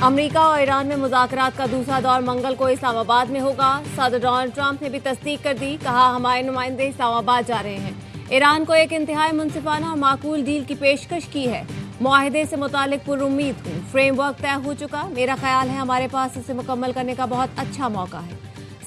America और Iran में मुज़ाकरात का दूसरा दौर मंगल को इस्लामाबाद में होगा। सदर डोनाल्ड ट्रंप ने भी तस्दीक कर दी, कहा हमारे नुमाइंदे इस्लामाबाद जा रहे हैं। ईरान को एक इंतहाई मुनसिफाना और माकूल डील की पेशकश की है। मुआहिदे से मुतालिक पुरुम्मीद हूँ, फ्रेमवर्क तय हो चुका, मेरा ख्याल है हमारे पास इसे मुकम्मल करने का बहुत अच्छा मौका है।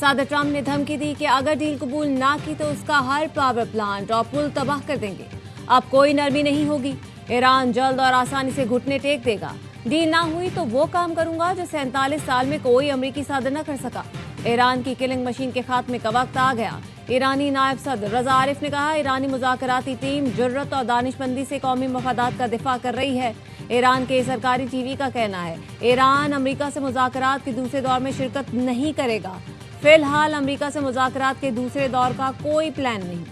सदर ट्रंप ने धमकी दी कि अगर डील कबूल ना की तो उसका हर पावर प्लांट और पुल तबाह कर देंगे। अब कोई नरमी नहीं होगी, ईरान जल्द और आसानी से घुटने टेक देगा। डील ना हुई तो वो काम करूंगा जो 47 साल में कोई अमरीकी सदर न कर सका। ईरान की किलिंग मशीन के खात्मे का वक्त आ गया। ईरानी नायब सदर रजा आरिफ ने कहा, ईरानी मुज़ाकराती टीम जुर्रत और दानिशमंदी से कौमी मफादात का दिफा कर रही है। ईरान के सरकारी टीवी का कहना है ईरान अमरीका से मुज़ाकरात के दूसरे दौर में शिरकत नहीं करेगा। फिलहाल अमरीका से मुज़ाकरात के दूसरे दौर का कोई प्लान नहीं।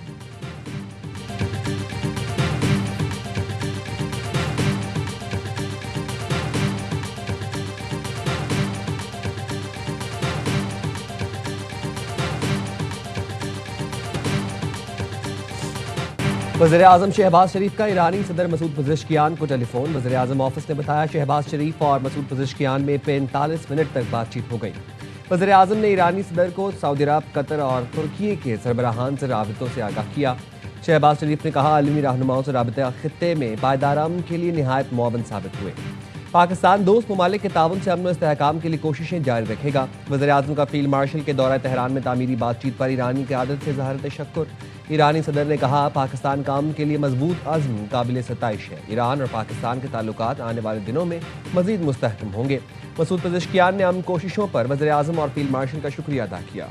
वज़ीर-ए-आज़म शहबाज शरीफ का ईरानी सदर मसूद पज़ेश्कियान को टेलीफोन। वज़ीर-ए-आज़म ऑफिस ने बताया शहबाज शरीफ और मसूद पज़ेश्कियान में 45 मिनट तक बातचीत हो गई। वज़ीर-ए-आज़म ने ईरानी सदर को सऊदी अरब, कतर और तुर्की के सरबराहान से राबितों से आगाह किया। शहबाज शरीफ ने कहा आलमी रहनुमाओं से राबिते खित्ते में पायदार अमन के लिए निहायत मुआवन साबित हुए। पाकिस्तान दोस्त ममालिक के ताउन से अमन और इस्तेहकाम के लिए कोशिशें जारी रखेगा। वज़ीर-ए-आज़म का फील्ड मार्शल के दौरा तेहरान में तामीरी बातचीत पर ईरानी क़यादत से ज़ाहिर तशक्कुर। ईरानी सदर ने कहा पाकिस्तान का अमन के लिए मजबूत अज़्म काबिल सताइश है। ईरान और पाकिस्तान के ताल्लुकात आने वाले दिनों में मज़ीद मुस्तहकम होंगे। मसूद पज़ेश्कियान ने अमन कोशिशों पर वज़ीर-ए-आज़म और फील्ड मार्शल का शुक्रिया अदा किया।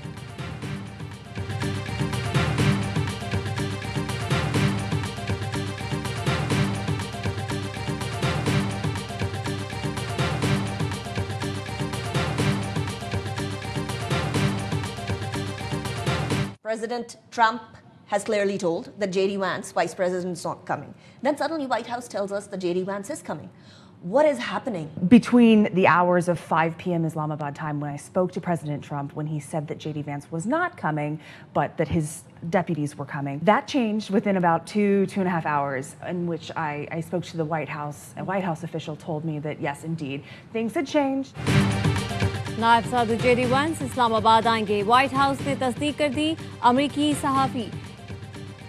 President Trump has clearly told that J.D. Vance, Vice President, is not coming. Then suddenly White House tells us that J.D. Vance is coming. What is happening? Between the hours of 5 p.m. Islamabad time when I spoke to President Trump, when he said that J.D. Vance was not coming, but that his deputies were coming, that changed within about 2.5 hours, in which I spoke to the White House. A White House official told me that, yes, indeed, things had changed. नायब सदर JD वांस इस्लामाबाद आएंगे। White house ने तस्दीक कर दी। अमरीकी सहाफ़ी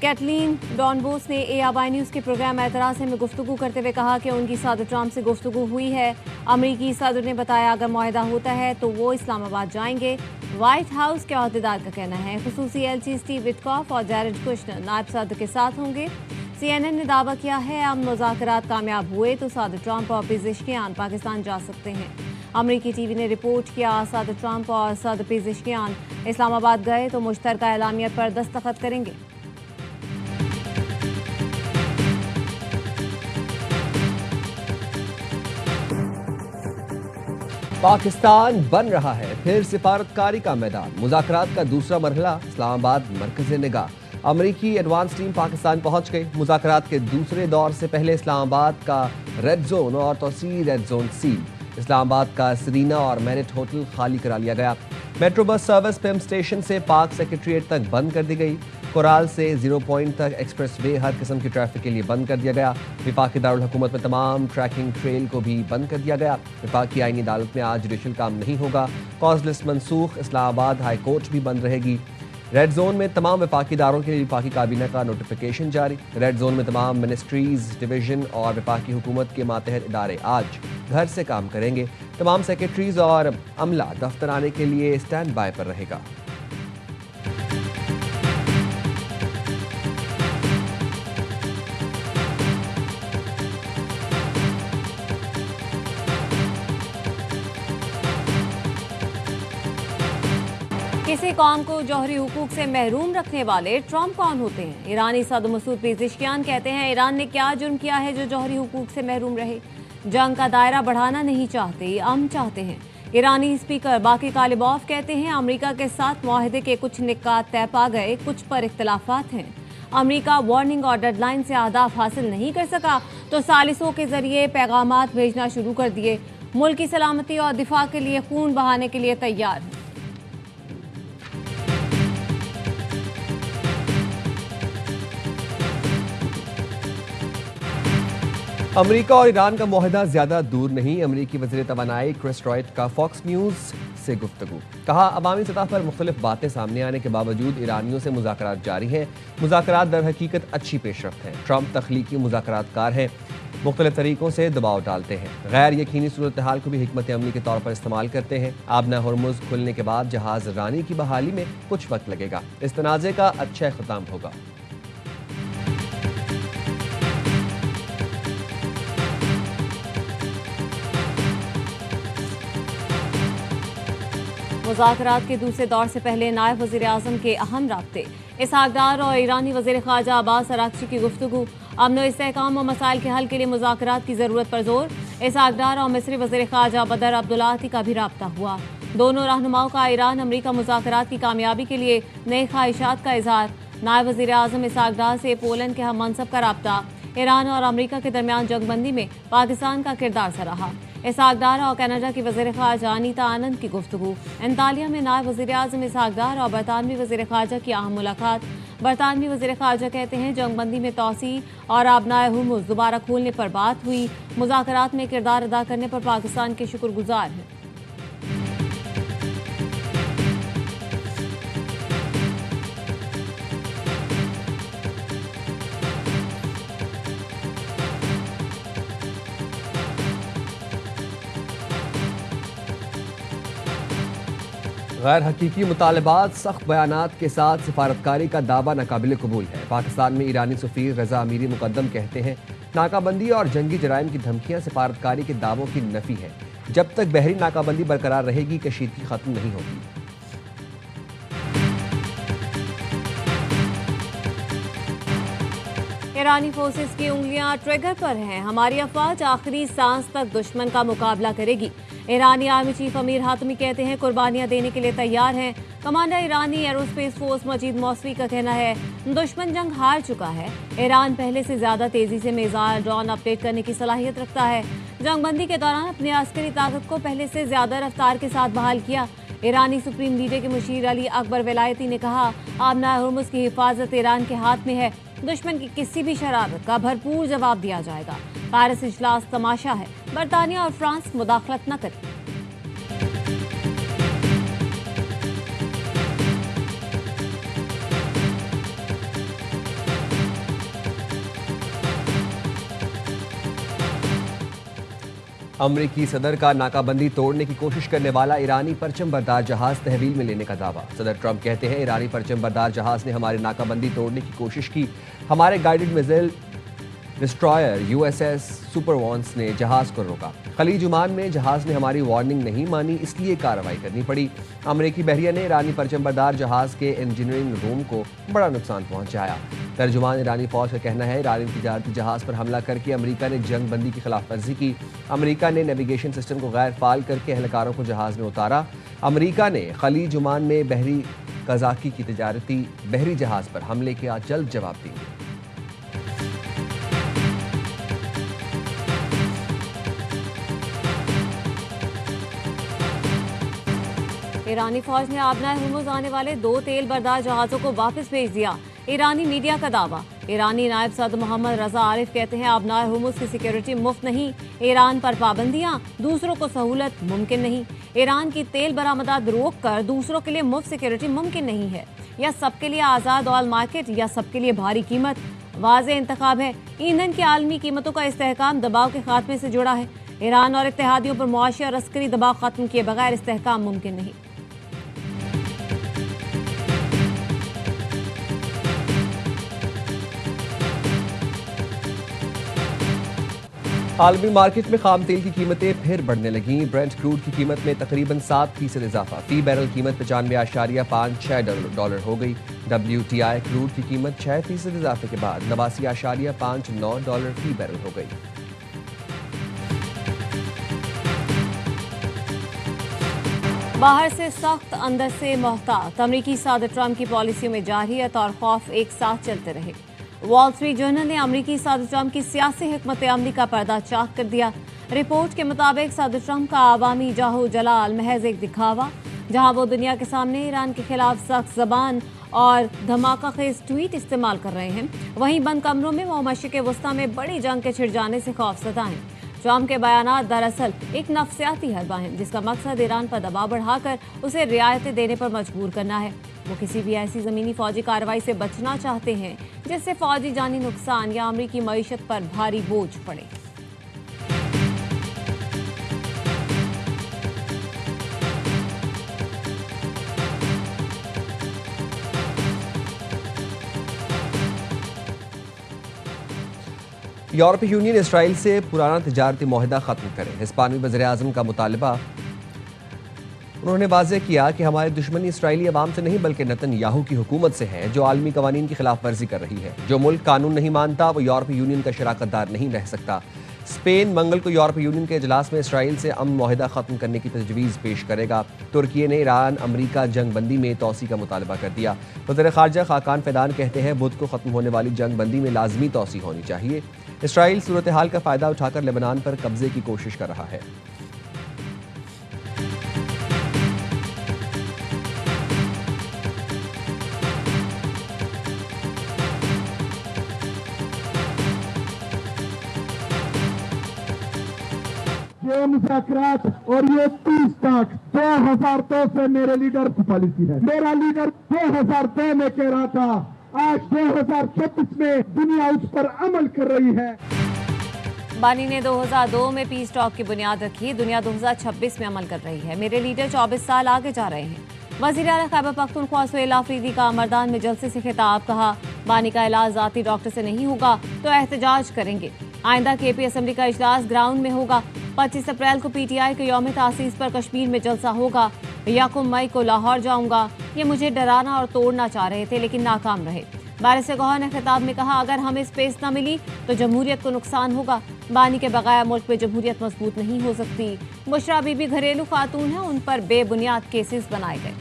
Catelyn डॉनबोस ने ARY न्यूज़ के प्रोग्राम एतराज़ में गुफ्तगू करते हुए कहा कि उनकी सदर ट्रंप से गुफ्तगू हुई है। अमरीकी सदर ने बताया अगर मुआहदा होता है तो वो इस्लामाबाद जाएंगे। व्हाइट हाउस के अहदेदार का कहना है खुसूसी एलची स्टीव विटकॉफ और जैरेड कुशनर नायब सदर के साथ होंगे। CNN ने दावा किया है अब मुज़ाकरात कामयाब हुए तो सदर ट्रंप और पेज़ेश्कियान पाकिस्तान जा सकते हैं। अमरीकी टीवी ने रिपोर्ट किया सदर ट्रंप और सदर पेज़ेश्कियान इस्लामाबाद गए तो मुश्तरका एलामियत पर दस्तखत करेंगे। पाकिस्तान बन रहा है फिर सिफारतकारी का मैदान। मुज़ाकरात का दूसरा मरहला इस्लामाबाद मरकज़ निगाह। अमरीकी एडवांस टीम पाकिस्तान पहुंच गई। मुज़ाकरात के दूसरे दौर से पहले इस्लामाबाद का रेड जोन और तोसी रेड जोन सील। इस्लामाबाद का सरीना और मेरिट होटल खाली करा लिया गया। Metro bus service Pym station से पाक सेक्रेटरीट तक बंद कर दी गई। कोराल से 0 पॉइंट तक एक्सप्रेस वे हर किस्म की ट्रैफिक के लिए बंद कर दिया गया। विफाकी दारुल हुकूमत में तमाम ट्रैकिंग ट्रेल को भी बंद कर दिया गया। विफाकी आईनी अदालत में आज जुडिशल काम नहीं होगा। कॉज लिस्ट मनसूख। इस्लामाबाद हाई कोर्ट भी बंद रहेगी। रेड जोन में तमाम विफाकी इदारों के लिए विफाकी काबीना का नोटिफिकेशन जारी। रेड जोन में तमाम मिनिस्ट्रीज, डिवीजन और विफाकी हुकूमत के मातहत इदारे आज घर से काम करेंगे। तमाम सेक्रेटरीज और अमला दफ्तर आने के लिए स्टैंड बाय पर रहेगा। किसी कौम को जौहरी हुकूक से महरूम रखने वाले ट्रंप कौन होते हैं? ईरानी सदर मसूद पेज़ेश्कियान कहते हैं ईरान ने क्या जुर्म किया है जो जौहरी हुकूक से महरूम रहे। जंग का दायरा बढ़ाना नहीं चाहते, अमन चाहते हैं। ईरानी स्पीकर बाकी कालिबॉफ कहते हैं अमेरिका के साथ मुआहदे के कुछ निकात तय पा गए, कुछ पर इख्तलाफात हैं। अमेरिका वार्निंग और डेडलाइन से अहदाफ हासिल नहीं कर सका तो सालिसों के जरिए पैगामात भेजना शुरू कर दिए। मुल्क की सलामती और दिफा के लिए खून बहाने के लिए तैयार हैं। अमेरिका और ईरान का मुआहदा ज्यादा दूर नहीं। अमेरिकी वज़ीर तवानाई क्रिस रॉयट का फॉक्स न्यूज से गुफ्तगू। कहा, अवामी सतह पर मुख्तलिफ बातें सामने आने के बावजूद ईरानियों से मुज़ाकरात जारी हैं। मुज़ाकरात दर हकीकत अच्छी पेशरफ्त है। ट्रंप तख्लीकी मुज़ाकरातकार हैं, मुख्तलिफ तरीकों से दबाव डालते हैं, गैर यकीनी सूरत हाल को भी हिकमत अमली के तौर पर इस्तेमाल करते हैं। आबना हुर्मुज़ खुलने के बाद जहाज रानी की बहाली में कुछ वक्त लगेगा। इस तनाज़े का अच्छा इख्तिताम होगा। मुज़ाकरात के दूसरे दौर से पहले नायब वज़ीर आज़म के अहम राब्ते। इसहाक डार और ईरानी वज़ीर ख़ारजा अब्बास अराग़ची की गुफ्तगू। अमन व इस्तेहकाम और मसाइल के हल के लिए मुज़ाकरात की ज़रूरत पर जोर। इसहाक डार और मिस्री वज़ीर ख़ारजा बदर अब्दुल्लाती का भी राब्ता हुआ। दोनों रहनुमाओं का ईरान अमरीका मुज़ाकरात की कामयाबी के लिए नई ख्वाहिशात का इज़हार। नायब वज़ीर आज़म इसहाक डार से पोलैंड के हम मनसब का राब्ता। ईरान और अमरीका के दरमियान जंगबंदी में पाकिस्तान का किरदार सराहा। इसहाक डार और कनाडा की वज़ीर ख़ारजा अनीता आनंद की गुफ्तगू। अंतालिया में नायब वज़ीर आज़म इसहाक डार और बरतानवी वज़ीर ख़ारजा की अहम मुलाकात। बरतानवी वज़ीर ख़ारजा कहते हैं, जंगबंदी में तोसी और आबनाए हुर्मुज़ दोबारा खोलने पर बात हुई। मुज़ाकरात में किरदार अदा करने पर पाकिस्तान के शुक्रगुजार हैं। गैर हकीकी मुतालबात, सख्त बयानात के साथ सिफारतकारी का दावा नाकाबिल कबूल है। पाकिस्तान में ईरानी सफ़ीर रज़ा अमीरी मुकद्दम कहते हैं, नाकाबंदी और जंगी जराइम की धमकियां सिफारतकारी के दावों की नफी है। जब तक बहरी नाकाबंदी बरकरार रहेगी, कशीदगी खत्म नहीं होगी। ईरानी फोर्सेस की उंगलियां ट्रिगर पर हैं। हमारी अफवाज आखिरी सांस तक दुश्मन का मुकाबला करेगी। ईरानी आर्मी चीफ अमीर हातमी कहते हैं, कुर्बानियां देने के लिए तैयार हैं। कमांडर ईरानी एरोस्पेस फोर्स मजीद मौसवी का कहना है, दुश्मन जंग हार चुका है। ईरान पहले से ज्यादा तेजी से मिसाइल ड्रोन अपडेट करने की सलाहियत रखता है। जंगबंदी के दौरान अपनी अस्करी ताकत को पहले से ज्यादा रफ्तार के साथ बहाल किया। ईरानी सुप्रीम लीडर के मुशीर अली अकबर विलायती ने कहा, आबना हुर्मुज़ की हिफाजत ईरान के हाथ में है। दुश्मन की किसी भी शरारत का भरपूर जवाब दिया जाएगा। पेरिस इजलास तमाशा है, बरतानिया और फ्रांस मुदाखलत न करें। अमरीकी सदर का नाकाबंदी तोड़ने की कोशिश करने वाला ईरानी परचम बरदार जहाज तहवील में लेने का दावा। सदर ट्रंप कहते हैं, ईरानी परचम बरदार जहाज ने हमारी नाकाबंदी तोड़ने की कोशिश की। हमारे गाइडेड मिसाइल डिस्ट्रॉयर USS सुपरवॉन्स ने जहाज को रोका। खलीज ओमान में जहाज ने हमारी वार्निंग नहीं मानी, इसलिए कार्रवाई करनी पड़ी। अमरीकी बहरिया ने ईरानी परचम बरदार जहाज के इंजीनियरिंग रूम को बड़ा नुकसान पहुंचाया। तर्जुमान ईरानी फौज का कहना है, ईरानी तिजारती जहाज पर हमला करके अमरीका ने जंग बंदी की खिलाफ वर्जी की। अमरीका ने नेविगेशन सिस्टम को गैर फाल करके एहलकारों को जहाज में उतारा। अमरीका ने खलीज ओमान में बहरी कजाकी की तिजारती बहरी जहाज पर हमले का जल्द जवाब दिया। ईरानी फौज ने आबना हुर्मुज़ आने वाले 2 तेल बरदार जहाज़ों को वापस भेज दिया। ईरानी मीडिया का दावा। ईरानी नायब सदर मोहम्मद रजा आरिफ कहते हैं, आबना हुर्मुज़ की सिक्योरिटी मुफ्त नहीं। ईरान पर पाबंदियां, दूसरों को सहूलत मुमकिन नहीं। ईरान की तेल बरामदात रोक कर दूसरों के लिए मुफ्त सिक्योरिटी मुमकिन नहीं है। या सबके लिए आज़ाद ऑयल मार्केट या सबके लिए भारी कीमत। वाज़ेह इंतखाब है। ईंधन की आलमी कीमतों का इस्तेहकाम दबाव के खात्मे से जुड़ा है। ईरान और इत्तेहादियों पर मुआशी और अस्करी दबाव खत्म किए बगैर इस्तेहकाम मुमकिन नहीं। आलमी मार्केट में खाम तेल की कीमतें फिर बढ़ने लगीं। ब्रेंट क्रूड की कीमत में तकरीबन 7% इजाफा। फी बैरल कीमत 95.56 हो गई। WTI क्रूड की कीमत 6% इजाफे के बाद 89.59 फी बैरल हो गई। बाहर से सख्त, अंदर से मोहतात। अमरीकी सदर ट्रंप की पॉलिसियों में जारहियत और खौफ एक साथ चलते रहे। वॉल स्ट्रीट जर्नल ने अमरीकी सदर ट्रंप की सियासी हिकमत अमली का पर्दा चाक कर दिया। रिपोर्ट के मुताबिक सदर ट्रंप का आवामी जाहो जलाल महज एक दिखावा। जहां वो दुनिया के सामने ईरान के खिलाफ सख्त जबान और धमाकाखेज ट्वीट इस्तेमाल कर रहे हैं, वहीं बंद कमरों में वो मशरिक़ वस्ता में बड़ी जंग के छिड़ जाने से खौफज़दा हैं। ट्रंप के बयानात दरअसल एक नफ्सियाती हरबा है जिसका मकसद ईरान पर दबाव बढ़ाकर उसे रियायतें देने पर मजबूर करना है। वो किसी भी ऐसी ज़मीनी फौजी कार्रवाई से बचना चाहते हैं जिससे फौजी जानी नुकसान या अमरीकी मईशत पर भारी बोझ पड़े। यूरोपीय यूनियन इसराइल से पुराना तिजारती मुआहदा ख़त्म करे, हिस्पानी वज़ीर-ए-आज़म का मुतालबा। उन्होंने वाज़ेह किया कि हमारी दुश्मनी इसराइली अवाम से नहीं बल्कि नेतन्याहू की हुकूमत से है जो आलमी कवानीन की खिलाफ वर्जी कर रही है। जो मुल्क कानून नहीं मानता वो यूरोपीय यूनियन का शराकतदार नहीं रह सकता। स्पेन मंगल को यूरोपीय यूनियन के इजलास में इसराइल से अमन मुआहदा ख़त्म करने की तजवीज़ पेश करेगा। तुर्की ने ईरान अमरीका जंग बंदी में तोसी का मुतालबा कर दिया। वज़ीर ख़ारजा खाकान फैदान कहते हैं बुध को ख़त्म होने वाली जंग बंदी में लाजमी तोसी होनी चाहिए। इसराइल सूरत हाल का फ़ायदा उठाकर लेबनान पर कब्जे की कोशिश कर रहा है। ये मुज़ाकरात और ये 30 तक 2002 से मेरे लीडर की पॉलिसी है। मेरा लीडर 2002 में कह रहा था, आज 2026 में दुनिया उस पर अमल कर रही है। बानी ने 2002 में पीस टॉक की बुनियाद रखी, दुनिया 2026 में अमल कर रही है। मेरे लीडर 24 साल आगे जा रहे हैं। वज़ीर आला खैबर पख्तूनख्वा सुहेल आफरीदी का मर्दान में जलसे से खिताब, कहा बानी का इलाज जाती डॉक्टर से नहीं होगा तो एहतजाज करेंगे। आइंदा केपी असम्बली का इजलास ग्राउंड में होगा। 25 अप्रैल को पीटीआई के यौम तासीस पर कश्मीर में जलसा होगा। 1 मई को लाहौर जाऊंगा। ये मुझे डराना और तोड़ना चाह रहे थे लेकिन नाकाम रहे। बारिश गौहर ने खिताब में कहा, अगर हमें स्पेस न मिली तो जमहूरियत को नुकसान होगा। बानी के बगैर मुल्क में जमहूरियत मजबूत नहीं हो सकती। बुशरा बीबी घरेलू खातून हैं, उन पर बेबुनियाद केसेस बनाए गए।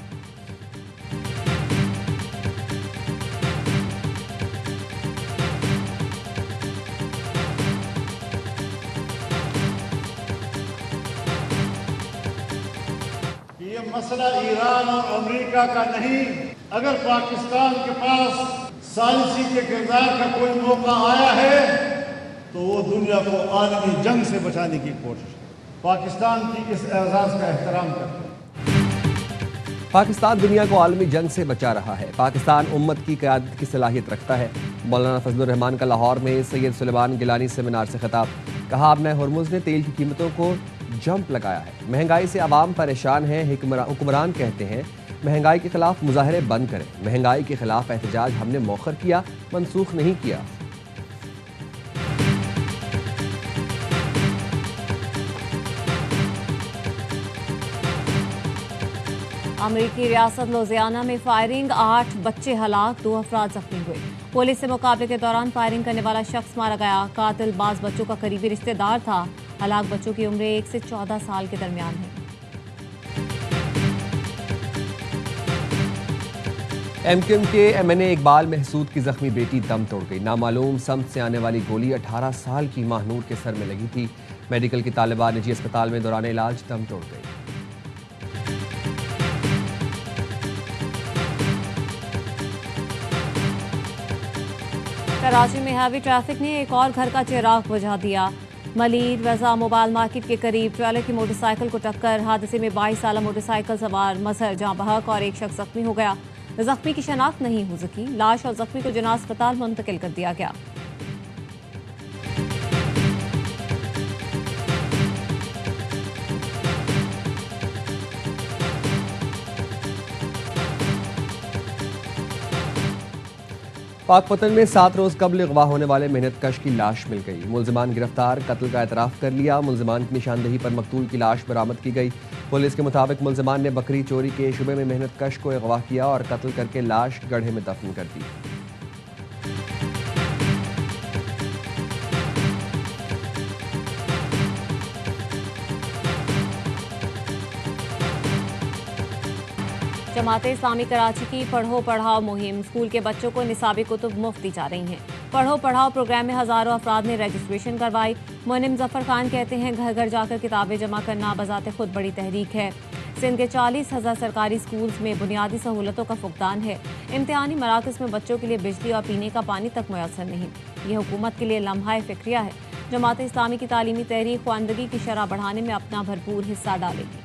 ये मसला ईरान और अमेरिका का नहीं, अगर पाकिस्तान के पास सालिसी के किरदार का कोई मौका आया है तो वो दुनिया को आलमी जंग से बचाने की कोशिश, पाकिस्तान की इस एजाज़ का एहतराम करते हैं। पाकिस्तान दुनिया को आलमी जंग से बचा रहा है। पाकिस्तान उम्मत की क़यादत की सलाहियत रखता है। मौलाना फजलुर रहमान का लाहौर में सैयद सुलेमान गिलानी सेमिनार से खिताब, कहा अब नए हुर्मुज़ ने तेल की कीमतों को जंप लगाया है। महंगाई से आवाम परेशान है। हुक्मरान कहते हैं महंगाई के खिलाफ मुजाहरे बंद करें। महंगाई के खिलाफ एहतजाज हमने मौखर किया, मनसूख नहीं किया। अमरीकी रियासत लुजियाना में फायरिंग, 8 बच्चे हलाक, 2 अफराद जख्मी हुए। पुलिस से मुकाबले के दौरान फायरिंग करने वाला शख्स मारा गया। कातिल बाज बच्चों का करीबी रिश्तेदार था। हलाक बच्चों की उम्र 1 से 14 साल के दरमियान है। एमक्यूएम के एमएनए इकबाल महसूद की जख्मी बेटी दम तोड़ गई। नामालूम समत से आने वाली गोली 18 साल की माहनूर के सर में लगी थी। मेडिकल की तालिबा निजी अस्पताल में दौरान इलाज दम तोड़ गई। कराची में हैवी ट्रैफिक ने एक और घर का चिराग बुझा दिया। मलीर वज़ा मोबाइल मार्केट के करीब ट्रेलर की मोटरसाइकिल को टक्कर, हादसे में 22 साल मोटरसाइकिल सवार मजहर जहां बहक और एक शख्स जख्मी हो गया। जख्मी की शनाख्त नहीं हो सकी। लाश और जख्मी को जिना अस्पताल मुंतकिल कर दिया गया। पाकपतन में 7 रोज कबल अगवा होने वाले मेहनत कश की लाश मिल गई। मुलजिमान गिरफ्तार, कत्ल का एतराफ़ कर लिया। मुलजिमान की निशानदेही पर मकतूल की लाश बरामद की गई। पुलिस के मुताबिक मुलजिमान ने बकरी चोरी के शुबे में मेहनत कश को अगवा किया और कत्ल करके लाश गड्ढे में दफन कर दी। जमात इस्लामी कराची की पढ़ो पढ़ाओ मुहिम, स्कूल के बच्चों को निसाबी कुतुब मुफ्त दी जा रही हैं। पढ़ो पढ़ाओ प्रोग्राम में हज़ारों अफराद ने रजिस्ट्रेशन करवाई। मुनिम जफर खान कहते हैं घर घर जाकर किताबें जमा करना बजाते खुद बड़ी तहरीक है। सिंध के 40,000 सरकारी स्कूल्स में बुनियादी सहूलतों का फुकदान है। इम्तिहानी मराकज़ में बच्चों के लिए बिजली और पीने का पानी तक मुयस्सर नहीं। ये हुकूमत के लिए लम्हा फिक्रिया है। जमात इस्लामी की तालीमी तहरीक ख्वानदगी की शरह बढ़ाने में अपना भरपूर हिस्सा डालेगी।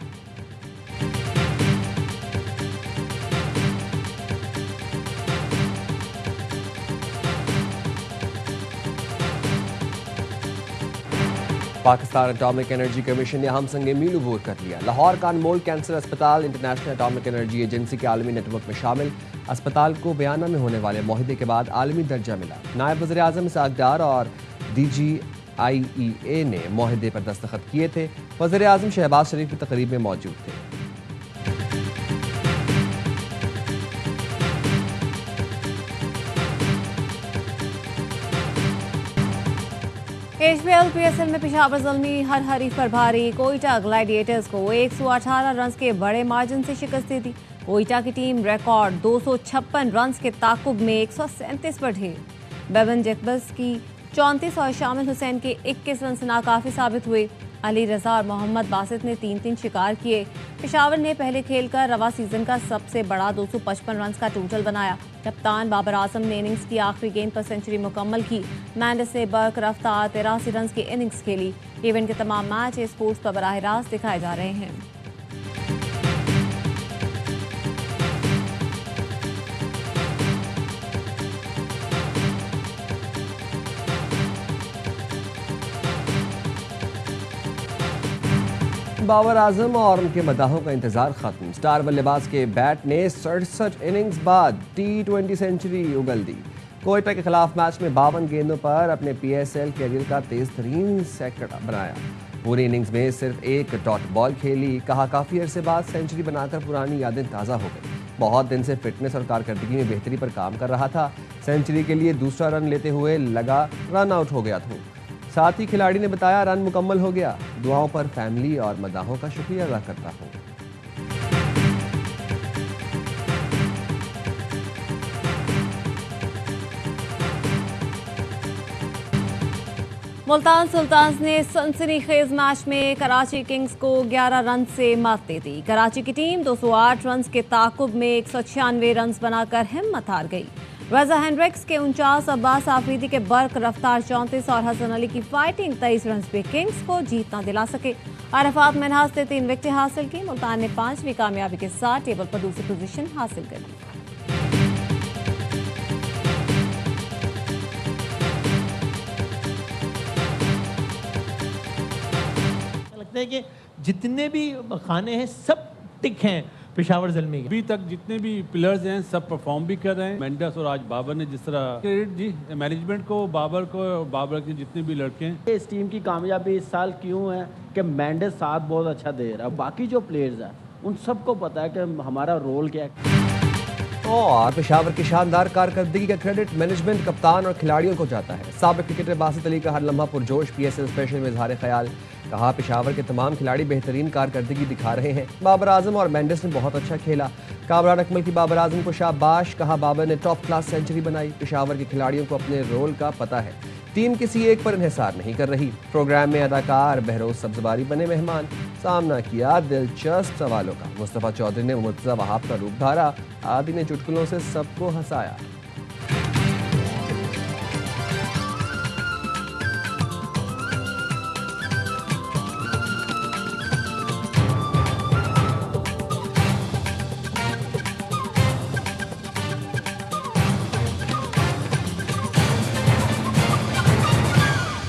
पाकिस्तान एटॉमिक एनर्जी कमीशन ने हम संगे मील अबूर कर लिया। लाहौर का अनमोल कैंसर अस्पताल इंटरनेशनल एटॉमिक एनर्जी एजेंसी के आलमी नेटवर्क में शामिल। अस्पताल को बयाना में होने वाले मुआहदे के बाद आलमी दर्जा मिला। नायब वज़ीर आज़म इसहाक डार और DGIEA ने मुआहदे पर दस्तखत किए थे। वज़ीर आज़म शहबाज शरीफ की तकरीब में मौजूद थे। HBL PSL में पेशावर ज़ल्मी हर हरीफ पर भारी। कोयटा ग्लैडिएटर्स को 118 रन के बड़े मार्जिन से शिकस्त दे दी। कोयटा की टीम रिकॉर्ड 256 रन के ताकुब में 137 पर ढेर। बेबन जैकबस की 34 और शामिल हुसैन के 21 रन से नाकाफी साबित हुए। अली रजा और मोहम्मद बासित ने 3-3 शिकार किए। पेशावर ने पहले खेलकर रवा सीजन का सबसे बड़ा 255 रन का टोटल बनाया। कप्तान बाबर आजम ने इनिंग्स की आखिरी गेंद पर सेंचुरी मुकम्मल की। मैंडिस ने बर्क रफ्तार 83 रन की इनिंग्स खेली। इवेंट के तमाम मैच स्पोर्ट्स पर बराह रास्त दिखाए जा रहे हैं। बाबर आजम और उनके मदाहों का इंतजार खत्म। स्टार बल्लेबाज के बैट ने 67 इनिंग्स बाद T20 सेंचुरी उगल दी। कोयटा के खिलाफ मैच में 52 गेंदों पर अपने PSL कैरियर का तेज तरीन सैकड़ा बनाया। पूरी इनिंग्स में सिर्फ एक डॉट बॉल खेली। कहा काफ़ी अरसे बाद सेंचुरी बनाकर पुरानी यादें ताज़ा हो गई। बहुत दिन से फिटनेस और कारकर्दगी में बेहतरी पर काम कर रहा था। सेंचुरी के लिए दूसरा रन लेते हुए लगा रन आउट हो गया था। साथ ही खिलाड़ी ने बताया रन मुकम्मल हो गया। दुआओं पर फैमिली और मदाहों का शुक्रिया अदा करता हूँ। मुल्तान सुल्तान्स ने सनसनीखेज मैच में कराची किंग्स को 11 रन से मात दे दी। कराची की टीम 208 रन के ताकुब में 196 रन बनाकर हिम्मत हार गई। रजा हेंड्रिक्स के 49, अब्बास आफरीदी के बर्क रफ्तार 34 और हसन अली की फाइटिंग 23 रन पे किंग्स को जीत न दिला सके। अरफात मिनहास ने 3 विकेटें हासिल की। मुल्तान ने 5वीं कामयाबी के साथ टेबल पर दूसरी पोजीशन हासिल कर ली। लगता है कि जितने भी खाने हैं सब टिक हैं पेशावर ज़ल्मी के। अभी तक जितने भी प्लेयर्स हैं सब परफॉर्म भी कर रहे हैं। मेंडस और आज बाबर ने जिस तरह क्रेडिट जी मैनेजमेंट को, बाबर के जितने भी लड़के हैं। इस टीम की कामयाबी इस साल क्यों है कि मेंडस साथ बहुत अच्छा दे रहा है। बाकी जो प्लेयर्स हैं उन सबको पता है कि हमारा रोल क्या है। और पेशावर की शानदार कारकर्दगी का क्रेडिट मैनेजमेंट, कप्तान और खिलाड़ियों को जाता है। साबिक क्रिकेटर बासित अली का हर लम्हा पुरजोश PSL स्पेशल में इजहार ख्याल। कहा पेशावर के तमाम खिलाड़ी बेहतरीन कारकर्दगी दिखा रहे हैं। बाबर आजम और मेंडिस ने बहुत अच्छा खेला। कामरान अकमल की बाबर आजम को शाबाश। कहा बाबर ने टॉप क्लास सेंचुरी बनाई। पेशावर के खिलाड़ियों को अपने रोल का पता है। टीम किसी एक पर इन्हिसार नहीं कर रही। प्रोग्राम में अदाकार बहरोज सब्जबारी बने मेहमान। सामना किया दिलचस्प सवालों का। मुस्तफ़ा चौधरी ने मुर्तज़ा वहाब का रूप धारा। आदि ने चुटकुलों से सबको हंसाया।